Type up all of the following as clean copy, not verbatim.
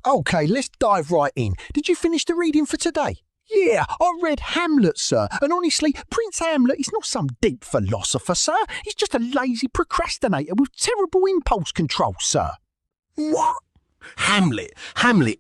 OK, let's dive right in. Did you finish the reading for today? Yeah, I read Hamlet, sir, and honestly, Prince Hamlet is not some deep philosopher, sir. He's just a lazy procrastinator with terrible impulse control, sir. What? Hamlet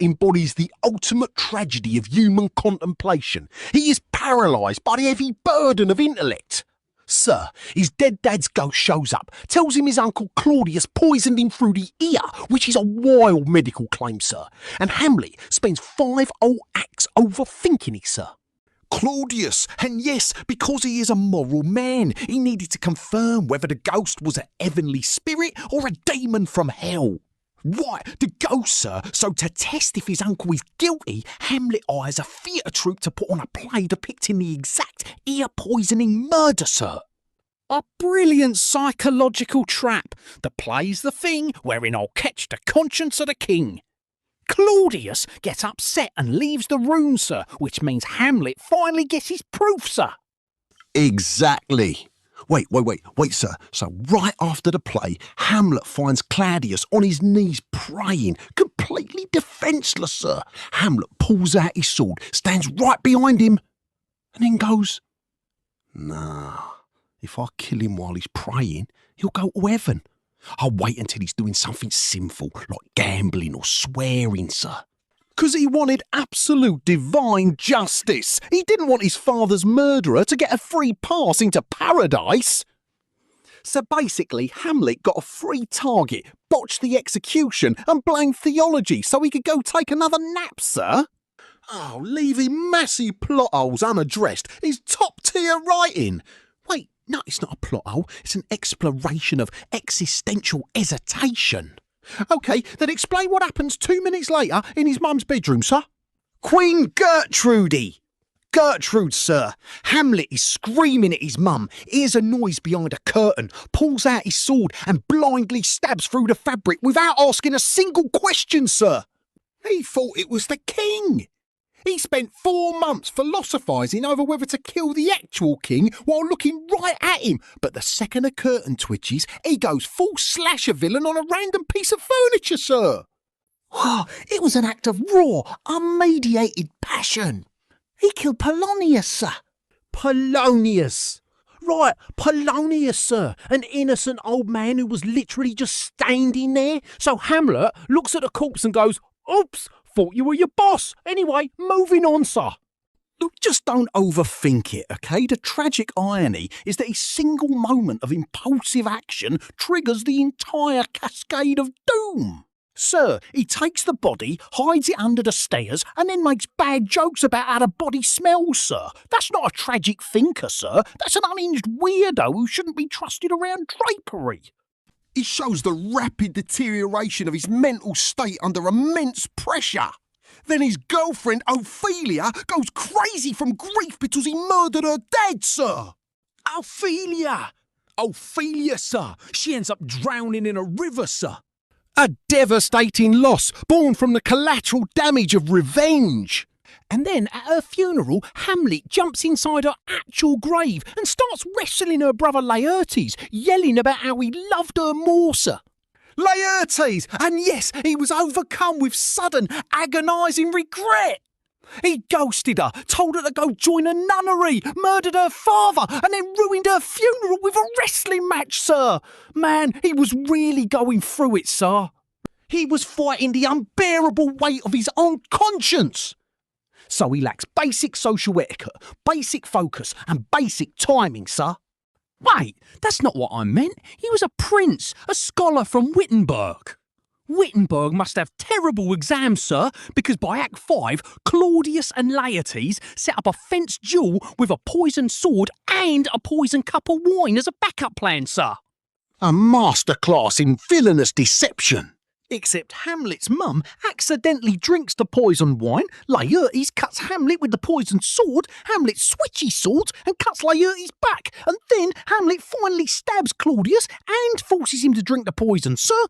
embodies the ultimate tragedy of human contemplation. He is paralysed by the heavy burden of intellect. Sir, his dead dad's ghost shows up, tells him his uncle Claudius poisoned him through the ear, which is a wild medical claim, sir. And Hamlet spends 5 whole acts overthinking it, sir. Claudius, and yes, because he is a moral man, he needed to confirm whether the ghost was a heavenly spirit or a demon from hell. Right, the ghost, sir. So to test if his uncle is guilty, Hamlet hires a theatre troupe to put on a play depicting the exact ear-poisoning murder, sir. A brilliant psychological trap. The play's the thing wherein I'll catch the conscience of the king. Claudius gets upset and leaves the room, sir, which means Hamlet finally gets his proof, sir. Exactly. Wait, sir. So right after the play, Hamlet finds Claudius on his knees praying, completely defenseless, sir. Hamlet pulls out his sword, stands right behind him, and then goes, "Nah, if I kill him while he's praying, he'll go to heaven. I'll wait until he's doing something sinful, like gambling or swearing, sir." 'Cause he wanted absolute divine justice. He didn't want his father's murderer to get a free pass into paradise. So basically, Hamlet got a free target, botched the execution, and blamed theology so he could go take another nap, sir. Oh, leaving massive plot holes unaddressed is top-tier writing. Wait, no, it's not a plot hole. It's an exploration of existential hesitation. OK, then explain what happens 2 minutes later in his mum's bedroom, sir. Queen Gertrude, sir. Hamlet is screaming at his mum, hears a noise behind a curtain, pulls out his sword and blindly stabs through the fabric without asking a single question, sir. He thought it was the king. He spent 4 months philosophising over whether to kill the actual king while looking right at him. But the second a curtain twitches, he goes full slasher villain on a random piece of furniture, sir. Oh, it was an act of raw, unmediated passion. He killed Polonius, sir. Polonius. Right, Polonius, sir. An innocent old man who was literally just standing there. So Hamlet looks at the corpse and goes, "Oops, thought you were your boss. Anyway, moving on, sir." Look, just don't overthink it, OK? The tragic irony is that a single moment of impulsive action triggers the entire cascade of doom. Sir, he takes the body, hides it under the stairs, and then makes bad jokes about how the body smells, sir. That's not a tragic thinker, sir. That's an unhinged weirdo who shouldn't be trusted around drapery. It shows the rapid deterioration of his mental state under immense pressure. Then his girlfriend, Ophelia, goes crazy from grief because he murdered her dad, sir. Ophelia, sir. She ends up drowning in a river, sir. A devastating loss born from the collateral damage of revenge. And then at her funeral, Hamlet jumps inside her actual grave and starts wrestling her brother Laertes, yelling about how he loved her more, sir. Laertes! And yes, he was overcome with sudden, agonising regret. He ghosted her, told her to go join a nunnery, murdered her father, and then ruined her funeral with a wrestling match, sir. Man, he was really going through it, sir. He was fighting the unbearable weight of his own conscience. So he lacks basic social etiquette, basic focus, and basic timing, sir. Wait, that's not what I meant. He was a prince, a scholar from Wittenberg. Wittenberg must have terrible exams, sir, because by Act 5, Claudius and Laertes set up a fenced duel with a poisoned sword and a poisoned cup of wine as a backup plan, sir. A masterclass in villainous deception. Except Hamlet's mum accidentally drinks the poisoned wine, Laertes cuts Hamlet with the poisoned sword, Hamlet switches swords and cuts Laertes back, and then Hamlet finally stabs Claudius and forces him to drink the poison, sir.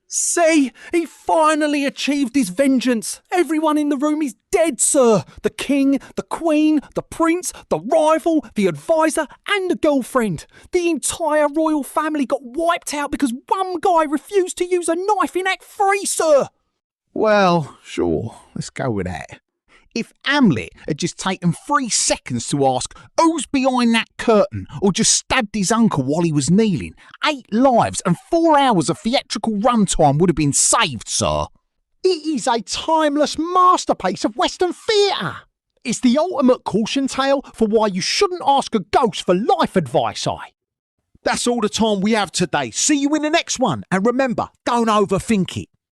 See, he finally achieved his vengeance. Everyone in the room is dead, sir. The king, the queen, the prince, the rival, the advisor, and the girlfriend. The entire royal family got wiped out because one guy refused to use a knife in Act 3, sir. Well, sure, let's go with that. If Hamlet had just taken 3 seconds to ask who's behind that curtain, or just stabbed his uncle while he was kneeling, 8 lives and 4 hours of theatrical runtime would have been saved, sir. It is a timeless masterpiece of Western theatre. It's the ultimate caution tale for why you shouldn't ask a ghost for life advice, That's all the time we have today. See you in the next one. And remember, don't overthink it.